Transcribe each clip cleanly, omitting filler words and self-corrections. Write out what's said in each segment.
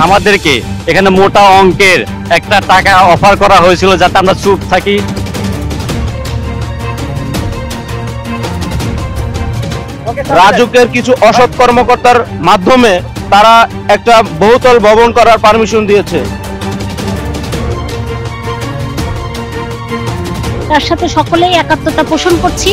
আমাদেরকে এখানে মোটা অঙ্কের একটা টাকা অফার করা হয়েছিল যাতে আমরা চুপ থাকি। রাজুকের কিছু অসৎ কর্মকর্তার মাধ্যমে তারা একটা বহুতল ভবন করার পারমিশন দিয়েছে। তার সাথে সকলেই একাত্মতা পোষণ করছি।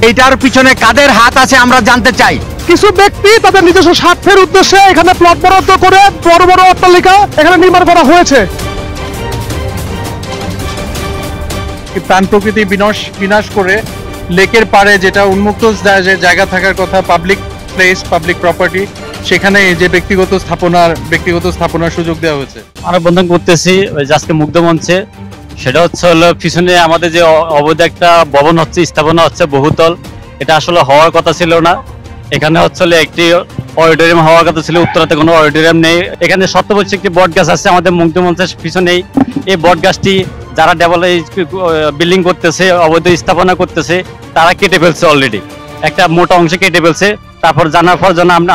এইটার পিছনে কাদের হাত আছে আমরা জানতে চাই। কিছু ব্যক্তি তাদের নিজস্ব স্বার্থের উদ্দেশ্যে এখানে প্লট বরাদ্দ করে বড় বড় অট্টালিকা এখানে নির্মাণ করা হয়েছে। প্রাণ প্রকৃতি বিনাশ করে লেকের পাড়ে যেটা উন্মুক্ত জায়গা থাকার কথা, পাবলিক প্লেস, পাবলিক প্রপার্টি, সেখানে যে ব্যক্তিগত স্থাপনার সুযোগ দেওয়া হয়েছে। আমরা বন্ধন করতেছি আজকে মুগ্ধ মঞ্চে, সেটা হলো পিছনে আমাদের যে অবৈধ একটা ভবন হচ্ছে, স্থাপনা হচ্ছে বহুতল, এটা আসলে হওয়ার কথা ছিল না। এখানে হচ্ছে একটি অডিটোরিয়াম হওয়ার কথা ছিল, উত্তরাতে কোনো অডিটোরিয়াম নেই। এখানে সত্যবর্ষী একটি বট গাছ আছে আমাদের মুগ্ধ মঞ্চের পিছনেই। এই বট গাছটি যারা বিল্ডিং করতেছে, অবৈধ স্থাপনা করতেছে, তারা কেটে ফেলছে, অলরেডি একটা মোটা অংশে কেটে ফেলছে। তারপর জানার পর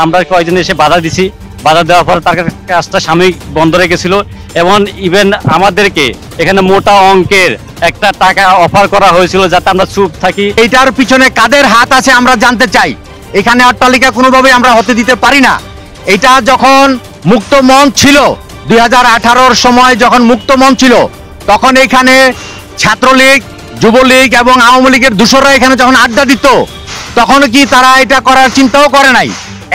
আমরা কয়েকজন এসে বাধা দিছি, বাধা দেওয়ার পর তার কাজটা সাময়িক বন্ধ রেখেছিল এবং ইভেন আমাদেরকে এখানে মোটা অঙ্কের একটা টাকা অফার করা হয়েছিল যাতে আমরা চুপ থাকি। এইটার পিছনে কাদের হাত আছে আমরা জানতে চাই। এখানে অট্টালিকা কোনোভাবে আমরা হতে দিতে পারি না। এটা যখন মুক্ত মঞ্চ ছিল, 2018-র সময় যখন মুক্ত মঞ্চ ছিল, তখন এখানে ছাত্রলীগ, যুবলীগ এবং আওয়ামী লীগের দূষররা এখানে যখন আড্ডা দিত, তখন কি তারা এটা করার চিন্তাও করে নাই?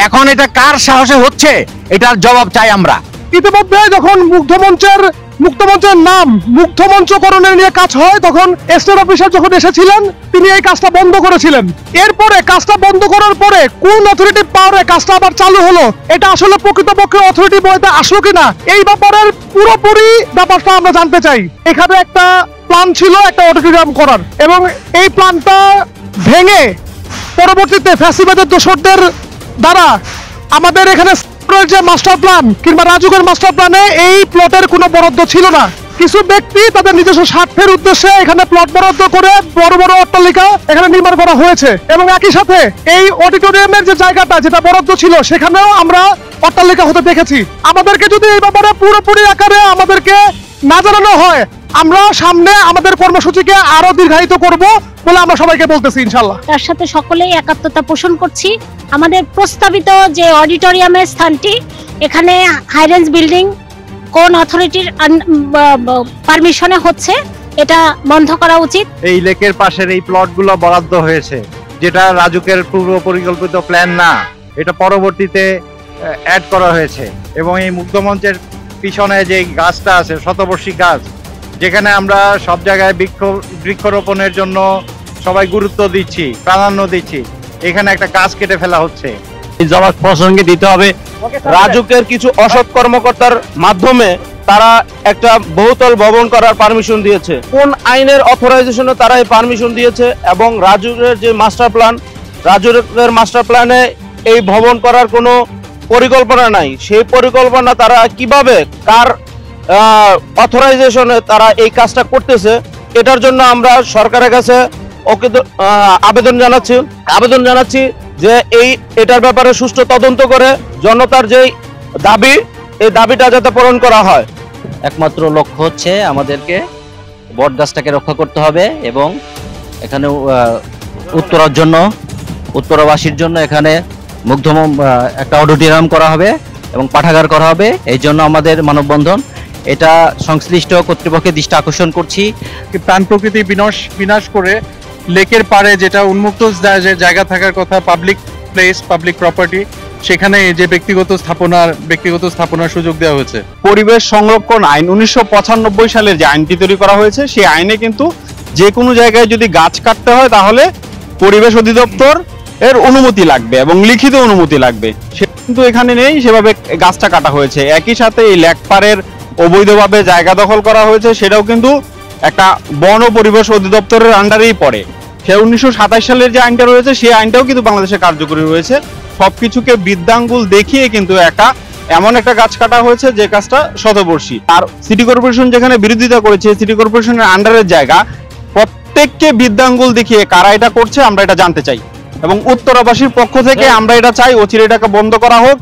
এখন এটা কার সাহসে হচ্ছে, এটার জবাব চাই আমরা। ইতিমধ্যে যখন মুগ্ধ মঞ্চের নাম মুগ্ধ মঞ্চকরণের নিয়ে কাজ হয়, তখন এস্টেট অফিসার যখন এসেছিলেন তিনি এই কাজটা বন্ধ করেছিলেন। এরপরে কাজটা বন্ধ করার পরে কোন অথরিটি পাওয়ারে কাজটা আবার চালু হলো, এটা আসলে প্রকৃতপক্ষে অথরিটি বইতে আসলো কিনা, এই ব্যাপারের পুরোপুরি ব্যাপারটা আমরা জানতে চাই। এখানে একটা প্ল্যান ছিল একটা অডিটোরিয়াম করার, এবং এই প্ল্যানটা ভেঙে পরবর্তীতে ফ্যাসিবাদের দোসরদের দ্বারা আমাদের এখানে যে মাস্টার প্ল্যান কিংবা রাজুকের মাস্টার প্ল্যানে এই প্লটের কোনো বরাদ্দ ছিল না। কিছু ব্যক্তি তাদের নিজস্ব স্বার্থের উদ্দেশ্যে এখানে প্লট বরাদ্দ করে বড় বড় অট্টালিকা এখানে নির্মাণ করা হয়েছে, এবং একই সাথে এই অডিটোরিয়ামের যে জায়গাটা যেটা বরাদ্দ ছিল সেখানেও আমরা অট্টালিকা হতে দেখেছি। আমাদেরকে যদি এই ব্যাপারে পুরোপুরি আকারে আমাদেরকে না জানানো হয়, আমরা সামনে আমাদের কর্মসূচিকে আরো দীর্ঘায়িত করব বলে আমরা সবাইকে বলতেছি ইনশাআল্লাহ। তার সাথে সকলেই একাত্মতা পোষণ করছি। আমাদের প্রস্তাবিত যে অডিটোরিয়ামের স্থানটি, এখানে হাইরেঞ্জ বিল্ডিং কোন অথরিটির পারমিশনে হচ্ছে, এটা বন্ধ করা উচিত। এই লেকের পাশের এই প্লটগুলো বরাদ্দ হয়েছে, যেটা রাজুকের পূর্ব পরিকল্পিত প্ল্যান না, এটা পরবর্তীতে অ্যাড করা হয়েছে। এবং এই মুগ্ধ মঞ্চের পিছনে যে গাছটা আছে, শতবর্ষী গাছ, যেখানে আমরা সব জায়গায় বৃক্ষরোপণের জন্য সবাই গুরুত্ব দিচ্ছি, প্রাধান্য দিচ্ছি, এখানে একটা গাছ কেটে ফেলা হচ্ছে। জবাব প্রসঙ্গে দিতে হবে। রাজুকের কিছু অসৎ কর্মকর্তার মাধ্যমে তারা একটা বহুতল ভবন করার পারমিশন দিয়েছে। কোন আইনের অথরাইজেশনে তারা এই পারমিশন দিয়েছে? এবং রাজুকের যে মাস্টার প্ল্যান, রাজুকের মাস্টার প্ল্যানে এই ভবন করার কোনো পরিকল্পনা নাই। সেই পরিকল্পনা তারা কিভাবে, কার অথরাইজেশনে তারা এই কাজটা করতেছে, এটার জন্য আমরা সরকারের কাছে আবেদন জানাচ্ছি যে এটার ব্যাপারে সুষ্ঠু তদন্ত করে জনতার যেই দাবি, এই দাবিটা যাতে পূরণ করা হয়। একমাত্র লক্ষ্য হচ্ছে আমাদেরকে বট গাছটাকে রক্ষা করতে হবে, এবং এখানে উত্তরাবাসীর জন্য এখানে একটা অডিটোরিয়াম করা হবে এবং পাঠাগার করা হবে। এই জন্য আমাদের মানববন্ধন। এটা সংশ্লিষ্ট কর্তৃপক্ষের দৃষ্টি আকর্ষণ করছি। প্রাণ প্রকৃতি বিনাশ করে লেকের পাড়ে যেটা উন্মুক্ত জায়গা থাকার কথা, পাবলিক প্লেস, পাবলিক প্রপার্টি, সেখানে যে ব্যক্তিগত স্থাপনার সুযোগ দেওয়া হয়েছে। পরিবেশ সংরক্ষণ আইন 1995 সালের যে আইনটি তৈরি করা হয়েছে, সেই আইনে কিন্তু যে কোনো জায়গায় যদি গাছ কাটতে হয় তাহলে পরিবেশ অধিদপ্তর এর অনুমতি লাগবে এবং লিখিত অনুমতি লাগবে। সে কিন্তু এখানে নেই, সেভাবে গাছটা কাটা হয়েছে। একই সাথে এই লেক পাড়ের অবৈধভাবে জায়গা দখল করা হয়েছে, সেটাও কিন্তু একটা বন ও পরিবেশ অধিদপ্তরের আন্ডারেই পড়ে। সে 1927 সালের যে আইনটা রয়েছে, সেই আইনটাও কিন্তু বাংলাদেশে কার্যকরী রয়েছে। সবকিছুকে বৃদ্ধাঙ্গুল দেখিয়ে কিন্তু এমন একটা গাছ কাটা হয়েছে যে গাছটা শতবর্ষী। আর সিটি কর্পোরেশন যেখানে বিরোধিতা করেছে, সিটি কর্পোরেশনের আন্ডারের জায়গা, প্রত্যেককে বৃদ্ধাঙ্গুল দেখিয়ে কারা এটা করছে আমরা এটা জানতে চাই। এবং উত্তরাবাসীর পক্ষ থেকে আমরা এটা চাই অচিরে এটাকে বন্ধ করা হোক।